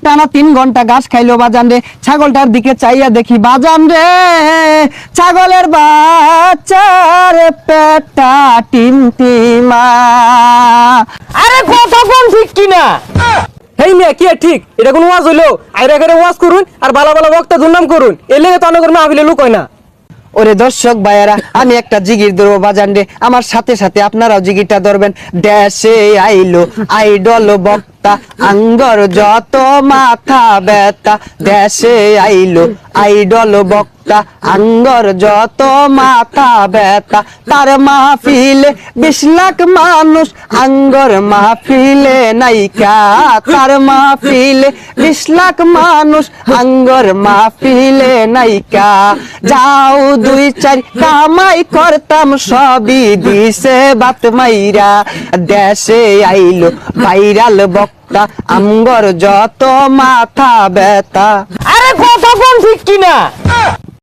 টানা 3 ঘন্টা ঘাস খাইলো বাজান রে। ছাগলটার দিকে চাইয়া দেখি বাজান রে, ছাগলের বাচ্চার পেটটা টিমটিমা। আরে কথা কোন ঠিক কিনা? হেই মিয়া কি ঠিক? এটা কোন ওয়াজ হইলো? আইরা করে ওয়াজ করুন আর ভালো ভালো বক্তা দুর্নাম করুন, এলে তো অনেক মাহফিলে লোক হয় না। ওরে দর্শক ভাইয়ারা, আমি একটা জিগির ধরবো বাজান রে, আমার সাথে সাথে আপনারাও জিগিরটা ধরবেন। দেশে আইলো আইডল বক্তা, আঙ্গর যত মাথা ব্যথা। দেশে আইলো আইডল বক্তা, আঙ্গর যত মাথা ব্যথা। তার মাহফিলে 20 লাখ মানুষ, আঙ্গর মাহফিলে নাইকা। তার মাহফিলে 20 লাখ মানুষ, আঙ্গর মাহফিলে নাইকা। যাও 2-4 কামাই করতাম, সবই দিছে বাত মাইরা। দেশে আইলো ভাইরাল বক্তা, আঙ্গর যত মাথা ব্যথা। আরে কথা কোন ঠিক কিনা?